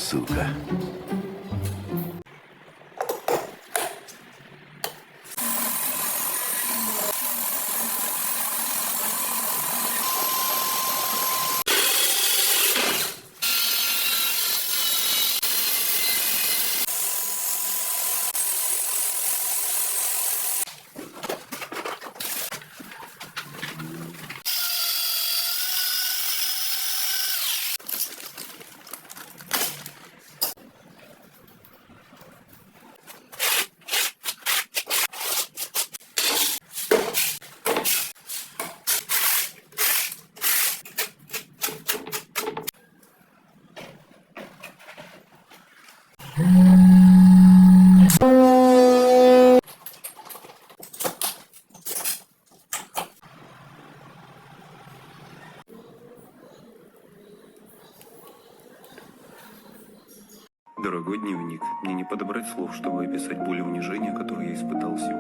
сука. Дорогой дневник, мне не подобрать слов, чтобы описать боль и унижение, которые я испытал сегодня.